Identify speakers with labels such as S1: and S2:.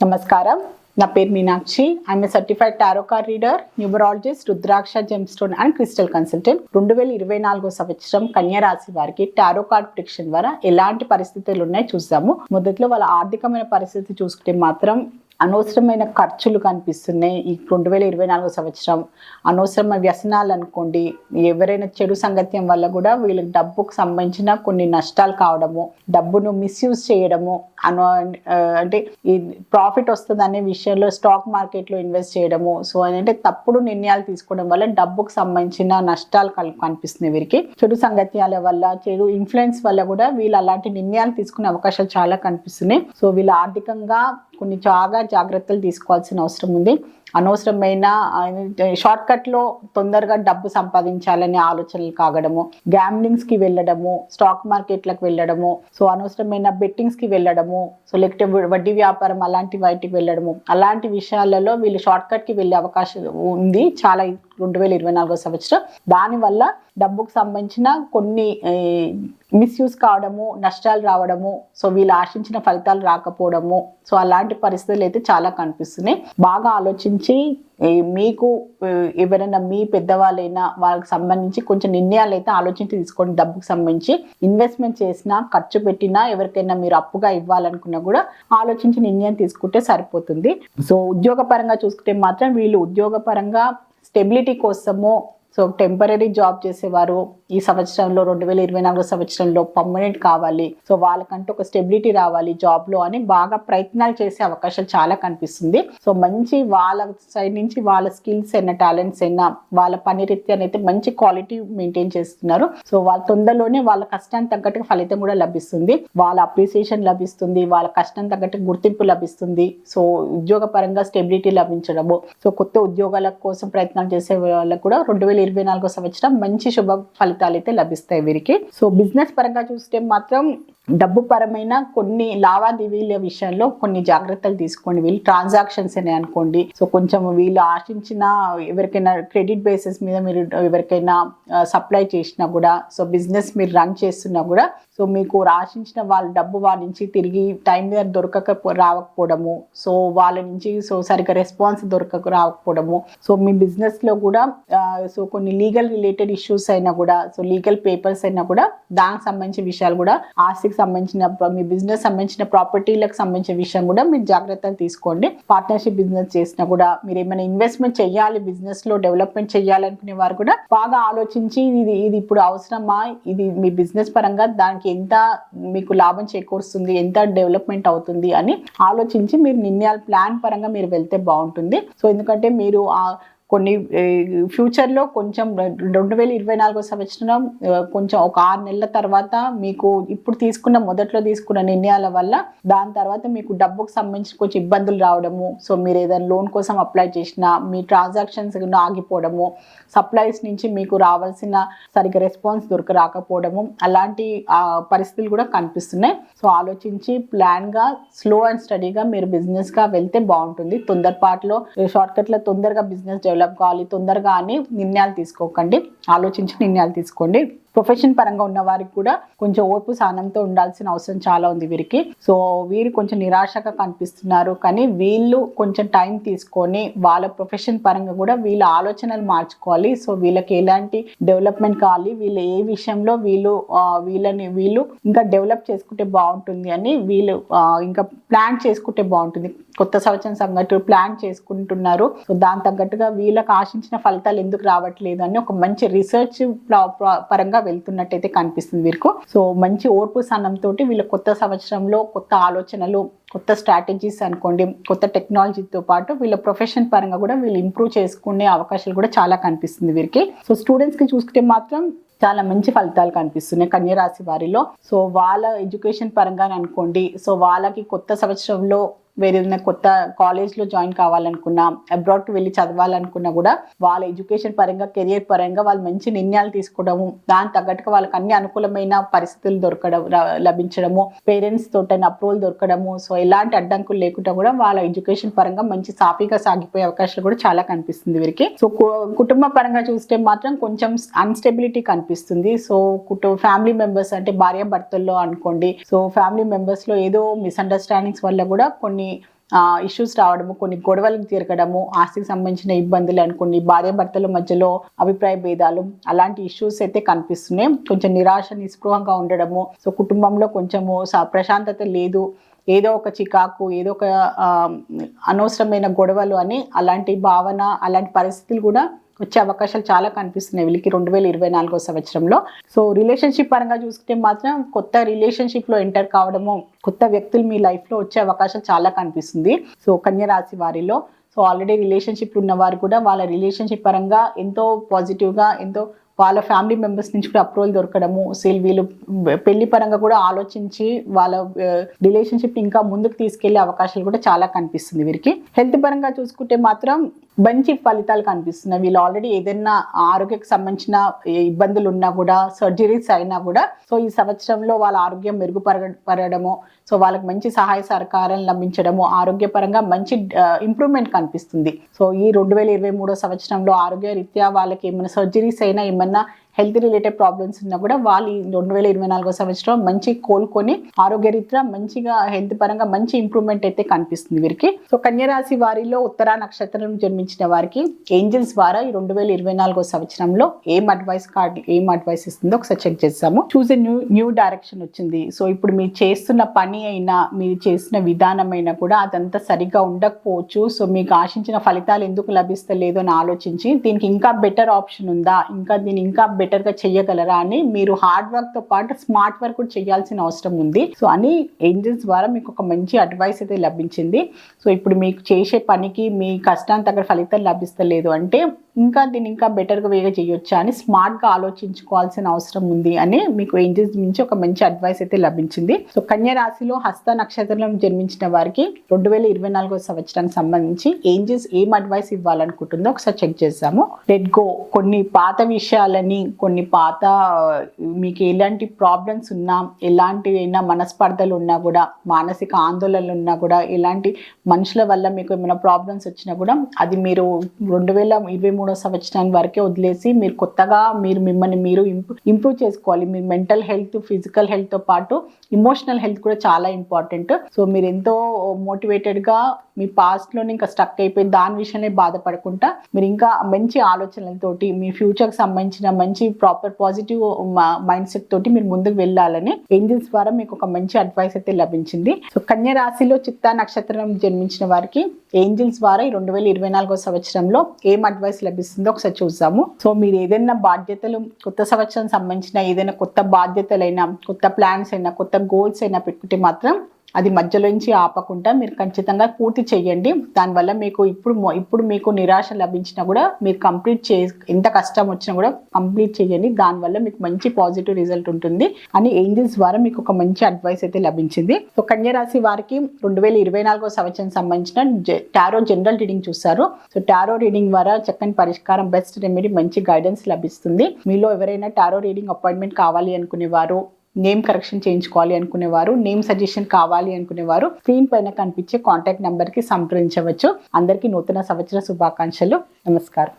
S1: నమస్కారం. నా పేరు Meenakshi. I'm a certified tarot card reader, numerologist, rudraksha gemstone and crystal consultant. 2024 సంవత్సరం కన్యా రాశి వారికి టారో కార్డ్ ప్రిడిక్షన్ ద్వారా ఎలాంటి పరిస్థితులు ఉన్నాయి చూద్దాము. మొదట్లో వాళ్ళ ఆర్థికమైన పరిస్థితి చూసుకుంటే మాత్రం అనవసరమైన ఖర్చులు కనిపిస్తున్నాయి. ఈ 2024 సంవత్సరం అనవసరమైన వ్యసనాలు అనుకోండి, ఎవరైనా చెడు సంగత్యం వల్ల కూడా వీళ్ళకి డబ్బుకు సంబంధించిన కొన్ని నష్టాలు కావడము, డబ్బును మిస్యూజ్ చేయడము, అంటే ఈ ప్రాఫిట్ వస్తుంది అనే విషయంలో స్టాక్ మార్కెట్లో ఇన్వెస్ట్ చేయడము, సో అంటే తప్పుడు నిర్ణయాలు తీసుకోవడం వల్ల డబ్బుకు సంబంధించిన నష్టాలు కనిపిస్తున్నాయి. వీరికి చెడు సంగత్యాల వల్ల, చెడు ఇన్ఫ్లుయెన్స్ వల్ల కూడా వీళ్ళు అలాంటి నిర్ణయాలు తీసుకునే అవకాశాలు చాలా కనిపిస్తున్నాయి. సో వీళ్ళు ఆర్థికంగా కొన్ని చాలా జాగ్రత్తలు తీసుకోవాల్సిన అవసరం ఉంది. అనవసరమైన షార్ట్ కట్లో తొందరగా డబ్బు సంపాదించాలనే ఆలోచనలు కాగడము, గ్యాంబ్లింగ్స్కి వెళ్ళడము, స్టాక్ మార్కెట్లకు వెళ్ళడము, సో అనవసరమైన బెట్టింగ్స్కి వెళ్ళడము, సో లేకపోతే వడ్డీ వ్యాపారం అలాంటి వాటికి వెళ్ళడము, అలాంటి విషయాలలో వీళ్ళు షార్ట్ కట్కి వెళ్ళే అవకాశం ఉంది చాలా 2024 సంవత్సరం. దానివల్ల డబ్బుకు సంబంధించిన కొన్ని మిస్యూజ్ కావడము, నష్టాలు రావడము, సో వీళ్ళు ఆశించిన ఫలితాలు రాకపోవడము, సో అలాంటి పరిస్థితులు అయితే చాలా కనిపిస్తున్నాయి. బాగా ఆలోచించి మీకు ఎవరైనా మీ పెద్దవాళ్ళైనా వాళ్ళకి సంబంధించి కొంచెం నిర్ణయాలు అయితే ఆలోచించి తీసుకోండి. డబ్బుకు సంబంధించి ఇన్వెస్ట్మెంట్ చేసినా, ఖర్చు పెట్టినా, ఎవరికైనా మీరు అప్పుగా ఇవ్వాలనుకున్నా కూడా ఆలోచించి నిర్ణయం తీసుకుంటే సరిపోతుంది. సో ఉద్యోగపరంగా చూసుకుంటే మాత్రం వీళ్ళు ఉద్యోగపరంగా స్టెబిలిటీ కోసము, సో టెంపరీ జాబ్ చేసేవారు ఈ సంవత్సరంలో 2024 సంవత్సరంలో పర్మనెంట్ కావాలి, సో వాళ్ళకంటూ ఒక స్టెబిలిటీ రావాలి జాబ్లో అని బాగా ప్రయత్నాలు చేసే అవకాశాలు చాలా కనిపిస్తుంది. సో మంచి వాళ్ళ సైడ్ నుంచి వాళ్ళ స్కిల్స్ అయినా, టాలెంట్స్ అయినా, వాళ్ళ పని రీత్యా అయితే మంచి క్వాలిటీ మెయింటైన్ చేస్తున్నారు. సో వాళ్ళ తొందరలోనే వాళ్ళ కష్టానికి తగ్గట్టుగా ఫలితం కూడా లభిస్తుంది, వాళ్ళ అప్రిసియేషన్ లభిస్తుంది, వాళ్ళ కష్టం తగ్గట్టు గుర్తింపు లభిస్తుంది. సో ఉద్యోగపరంగా స్టెబిలిటీ లభించడము, సో కొత్త ఉద్యోగాల కోసం ప్రయత్నాలు చేసే వాళ్ళకు కూడా 2024 సంవత్సరం మంచి శుభ ఫలితాలు అయితే లభిస్తాయి వీరికి. సో బిజినెస్ పరంగా చూస్తే మాత్రం డబ్బు పరమైన కొన్ని లావాదేవీల విషయంలో కొన్ని జాగ్రత్తలు తీసుకోండి. వీళ్ళు ట్రాన్సాక్షన్స్ అని అనుకోండి, సో కొంచెం వీళ్ళు ఆశించిన ఎవరికైనా క్రెడిట్ బేసిస్ మీద మీరు ఎవరికైనా సప్లై చేసినా కూడా, సో బిజినెస్ మీరు రన్ చేస్తున్నా కూడా, సో మీకు ఆశించిన వాళ్ళ డబ్బు వాళ్ళ నుంచి తిరిగి టైం మీద రాకపోవడము, సో వాళ్ళ నుంచి సో సరిగ్గా రెస్పాన్స్ రాకపోవడము, సో మీ బిజినెస్లో కూడా సో కొన్ని లీగల్ రిలేటెడ్ ఇష్యూస్ అయినా కూడా, సో లీగల్ పేపర్స్ అయినా కూడా, దానికి సంబంధించిన విషయాలు కూడా, ఆస్తికి సంబంధించిన మీ బిజినెస్ సంబంధించిన ప్రాపర్టీలకు సంబంధించిన విషయం కూడా మీరు జాగ్రత్తలు తీసుకోండి. పార్ట్నర్షిప్ బిజినెస్ చేసినా కూడా, మీరు ఏమైనా ఇన్వెస్ట్మెంట్ చేయాలి, బిజినెస్ లో డెవలప్మెంట్ చేయాలనుకునే వారు కూడా బాగా ఆలోచించి ఇది ఇప్పుడు అవసరమా, ఇది మీ బిజినెస్ పరంగా దానికి ఎంత మీకు లాభం చేకూరుస్తుంది, ఎంత డెవలప్మెంట్ అవుతుంది అని ఆలోచించి మీరు నిర్ణయాలు ప్లాన్ పరంగా మీరు వెళ్తే బాగుంటుంది. సో ఎందుకంటే మీరు కొన్ని ఫ్యూచర్లో కొంచెం 2024 సంవత్సరం కొంచెం ఒక 6 నెలల తర్వాత మీకు ఇప్పుడు మొదట్లో తీసుకున్న నిర్ణయాల వల్ల దాని తర్వాత మీకు డబ్బుకు సంబంధించి కొంచెం ఇబ్బందులు రావడము, సో మీరు ఏదైనా లోన్ కోసం అప్లై చేసినా మీ ట్రాన్సాక్షన్స్ ఆగిపోవడము, సప్లైస్ నుంచి మీకు రావాల్సిన సరిగ్గా రెస్పాన్స్ రాకపోవడము, అలాంటి పరిస్థితులు కూడా కనిపిస్తున్నాయి. సో ఆలోచించి ప్లాన్గా స్లో అండ్ స్టడీగా మీరు బిజినెస్గా వెళ్తే బాగుంటుంది. తొందరపాటులో షార్ట్కట్లో తొందరగా బిజినెస్ డెవలప్ కావాలి తొందరగా అని నిర్ణయాలు తీసుకోకండి, ఆలోచించి నిర్ణయాలు తీసుకోండి. ప్రొఫెషన్ పరంగా ఉన్న వారికి కూడా కొంచెం ఓర్పు సహనంతో ఉండాల్సిన అవసరం చాలా ఉంది వీరికి. సో వీరు కొంచెం నిరాశగా కనిపిస్తున్నారు, కానీ వీళ్ళు కొంచెం టైం తీసుకొని వాళ్ళ ప్రొఫెషన్ పరంగా కూడా వీళ్ళ ఆలోచనలు మార్చుకోవాలి. సో వీళ్ళకి ఎలాంటి డెవలప్మెంట్ కావాలి, వీళ్ళు ఏ విషయంలో వీళ్ళు ఇంకా డెవలప్ చేసుకుంటే బాగుంటుంది అని వీళ్ళు ఇంకా ప్లాన్ చేసుకుంటే బాగుంటుంది. కొత్త సంవత్సరం సంగతి ప్లాన్ చేసుకుంటున్నారు, సో దాని తగ్గట్టుగా వీళ్ళకి ఆశించిన ఫలితాలు ఎందుకు రావట్లేదు అని ఒక మంచి రీసెర్చ్ పరంగా వెళ్తున్నట్టయితే కనిపిస్తుంది వీరికి. సో మంచి ఓర్పు సహనంతో వీళ్ళ కొత్త సంవత్సరంలో కొత్త ఆలోచనలు, కొత్త స్ట్రాటజీస్ అనుకోండి, కొత్త టెక్నాలజీతో పాటు వీళ్ళ ప్రొఫెషన్ పరంగా కూడా వీళ్ళు ఇంప్రూవ్ చేసుకునే అవకాశాలు కూడా చాలా కనిపిస్తుంది వీరికి. సో స్టూడెంట్స్కి చూసుకుంటే మాత్రం చాలా మంచి ఫలితాలు కనిపిస్తున్నాయి కన్యా రాశి వారిలో. సో వాళ్ళ ఎడ్యుకేషన్ పరంగా అనుకోండి, సో వాళ్ళకి కొత్త సంవత్సరంలో వేరే కొత్త కాలేజ్లో జాయిన్ కావాలనుకున్నా, అబ్రాడ్కి వెళ్ళి చదవాలనుకున్నా కూడా వాళ్ళ ఎడ్యుకేషన్ పరంగా, కెరియర్ పరంగా వాళ్ళు మంచి నిర్ణయాలు తీసుకోవడము, దాని తగ్గట్టుగా వాళ్ళకి అన్ని అనుకూలమైన పరిస్థితులు లభించడము, పేరెంట్స్ తోటైన అప్రూవల్ దొరకడము, సో ఎలాంటి అడ్డంకులు లేకుండా కూడా వాళ్ళ ఎడ్యుకేషన్ పరంగా మంచి సాఫీగా సాగిపోయే అవకాశాలు కూడా చాలా కనిపిస్తుంది వీరికి. సో కుటుంబ పరంగా చూస్తే మాత్రం కొంచెం అన్స్టెబిలిటీ కనిపిస్తుంది. సో ఫ్యామిలీ మెంబర్స్ అంటే భార్య భర్తల్లో అనుకోండి, సో ఫ్యామిలీ మెంబర్స్ లో ఏదో మిస్అండర్స్టాండింగ్స్ వల్ల కూడా కొన్ని ఇష్యూస్ రావడము, కొన్ని గొడవలకు తిరగడము, ఆస్తికి సంబంధించిన ఇబ్బందులు అని, కొన్ని భార్యాభర్తల మధ్యలో అభిప్రాయ భేదాలు, అలాంటి ఇష్యూస్ అయితే కనిపిస్తున్నాయి. కొంచెం నిరాశ నిస్పృహంగా ఉండడము, సో కుటుంబంలో కొంచెము ప్రశాంతత లేదు, ఏదో ఒక చికాకు, ఏదో ఒక అనవసరమైన గొడవలు అని అలాంటి భావన, అలాంటి పరిస్థితులు కూడా వచ్చే అవకాశాలు చాలా కనిపిస్తున్నాయి వీళ్ళకి 2024 సంవత్సరంలో. సో రిలేషన్షిప్ పరంగా చూసుకుంటే మాత్రం కొత్త రిలేషన్షిప్లో ఎంటర్ కావడము, కొత్త వ్యక్తులు మీ లైఫ్లో వచ్చే అవకాశం చాలా కనిపిస్తుంది. సో కన్య రాశి వారిలో సో ఆల్రెడీ రిలేషన్షిప్ ఉన్నవారు కూడా వాళ్ళ రిలేషన్షిప్ పరంగా ఎంతో పాజిటివ్గా, ఎంతో వాళ్ళ ఫ్యామిలీ మెంబర్స్ నుంచి కూడా అప్రూవల్ దొరకడము, వీళ్ళు పెళ్లి పరంగా కూడా ఆలోచించి వాళ్ళ రిలేషన్షిప్ ఇంకా ముందుకు తీసుకెళ్లే అవకాశాలు కూడా చాలా కనిపిస్తుంది వీరికి. హెల్త్ పరంగా చూసుకుంటే మాత్రం మంచి ఫలితాలు కనిపిస్తున్నాయి. వీళ్ళు ఆల్రెడీ ఏదైనా ఆరోగ్యకు సంబంధించిన ఇబ్బందులు ఉన్నా కూడా, సర్జరీస్ అయినా కూడా సో ఈ సంవత్సరంలో వాళ్ళ ఆరోగ్యం మెరుగుపరడము, సో వాళ్ళకి మంచి సహాయ సహకారాలు లభించడము, ఆరోగ్యపరంగా మంచి ఇంప్రూవ్మెంట్ కనిపిస్తుంది. సో ఈ 2023 సంవత్సరంలో ఆరోగ్య రీత్యా వాళ్ళకి ఏమైనా సర్జరీస్ అయినా, ఏమన్నా హెల్త్ రిలేటెడ్ ప్రాబ్లమ్స్ ఉన్నా కూడా వాళ్ళు 2024 సంవత్సరం మంచి కోలుకొని ఆరోగ్యరీత్యా మంచిగా హెల్త్ పరంగా మంచి ఇంప్రూవ్మెంట్ అయితే కనిపిస్తుంది వీరికి. సో కన్యరాశి వారిలో ఉత్తరా నక్షత్రం జన్మించిన వారికి ఏంజల్స్ ద్వారా ఈ 2024 సంవత్సరంలో ఏం అడ్వైస్ ఇస్తుందో ఒకసారి చెక్ చేస్తాము. చూస్ ఎ న్యూ డైరెక్షన్ వచ్చింది. సో ఇప్పుడు మీరు చేస్తున్న పని అయినా, మీరు చేసిన విధానం అయినా కూడా అదంతా సరిగ్గా ఉండకపోవచ్చు. సో మీకు ఆశించిన ఫలితాలు ఎందుకు లభిస్తలేదు అని ఆలోచించి దీనికి ఇంకా బెటర్ ఆప్షన్ ఉందా, దీన్ని ఇంకా బెటర్గా చెయ్యగలరా అని మీరు హార్డ్ వర్క్ తో పాటు స్మార్ట్ వర్క్ కూడా చేయాల్సిన అవసరం ఉంది. సో అని ఏంజల్స్ ద్వారా మీకు ఒక మంచి అడ్వైస్ అయితే లభించింది. సో ఇప్పుడు మీకు చేసే పనికి మీ కష్టానికి తగ్గ ఫలితం లభిస్తలేదు అంటే దీన్ని ఇంకా బెటర్గా వేగా చేయొచ్చా అని స్మార్ట్గా ఆలోచించుకోవాల్సిన అవసరం ఉంది అని మీకు ఏంజల్స్ నుంచి ఒక మంచి అడ్వైస్ అయితే లభించింది. సో కన్య రాశిలో హస్త నక్షత్రం జన్మించిన వారికి 2024 సంవత్సరానికి సంబంధించి ఏంజల్స్ ఏం అడ్వైస్ ఇవ్వాలనుకుంటుందో ఒకసారి చెక్ చేద్దాము. Let go. కొన్ని పాత విషయాలని, కొన్ని పాత మీకు ఎలాంటి ప్రాబ్లమ్స్ ఉన్నా, ఎలాంటి అయినా మనస్పర్ధలు ఉన్నా కూడా, మానసిక ఆందోళనలు ఉన్నా కూడా, ఎలాంటి మనుషుల వల్ల మీకు ఏమైనా ప్రాబ్లమ్స్ వచ్చినా కూడా అది మీరు 2023 సంవత్సరానికి వరకే వదిలేసి మీరు కొత్తగా మిమ్మల్ని మీరు ఇంప్రూవ్ చేసుకోవాలి. మీ మెంటల్ హెల్త్, ఫిజికల్ హెల్త్ తో పాటు ఇమోషనల్ హెల్త్ కూడా చాలా ఇంపార్టెంట్. సో మీరు ఎంతో మోటివేటెడ్గా మీ పాస్ట్లోనే ఇంకా స్టక్ అయిపోయి దాని విషయంలో బాధపడకుండా మీరు ఇంకా మంచి ఆలోచనలతోటి మీ ఫ్యూచర్కి సంబంధించిన మంచి ప్రాపర్ పాజిటివ్ మైండ్ సెట్ తోటి మీరు ముందుకు వెళ్ళాలని ఏంజల్స్ ద్వారా మీకు ఒక మంచి అడ్వైస్ అయితే లభించింది. సో కన్య రాశిలో చిత్తా నక్షత్రం జన్మించిన వారికి ఏంజల్స్ ద్వారా 2024 సంవత్సరంలో ఏం అడ్వైస్ లభిస్తుందో ఒకసారి చూద్దాము. సో మీరు ఏదైనా బాధ్యతలు, కొత్త సంవత్సరం సంబంధించిన ఏదైనా కొత్త బాధ్యతలైనా, కొత్త ప్లాన్స్ అయినా, కొత్త గోల్స్ అయినా పెట్టుకుంటే మాత్రం అది మధ్యలో నుంచి ఆపకుండా మీరు ఖచ్చితంగా పూర్తి చేయండి. దానివల్ల మీకు ఇప్పుడు మీకు నిరాశ లభించినా కూడా మీరు ఎంత కష్టం వచ్చినా కూడా కంప్లీట్ చేయండి. దానివల్ల మీకు మంచి పాజిటివ్ రిజల్ట్ ఉంటుంది అని ఏంజల్స్ ద్వారా మీకు ఒక మంచి అడ్వైస్ అయితే లభించింది. సో కన్య రాశి వారికి 2024 సంవత్సరం సంబంధించిన టారో జనరల్ రీడింగ్ చూస్తారు. సో టారో రీడింగ్ ద్వారా చక్కని పరిష్కారం, బెస్ట్ రెమెడీ, మంచి గైడెన్స్ లభిస్తుంది. మీలో ఎవరైనా టారో రీడింగ్ అపాయింట్మెంట్ కావాలి అనుకునేవారు, నేమ్ కరెక్షన్ చేయించుకోవాలి అనుకునేవారు, నేమ్ సజెషన్ కావాలి అనుకునేవారు స్క్రీన్ పైన కనిపించే కాంటాక్ట్ నెంబర్కి సంప్రదించవచ్చు. అందరికీ నూతన సంవత్సర శుభాకాంక్షలు. నమస్కారం.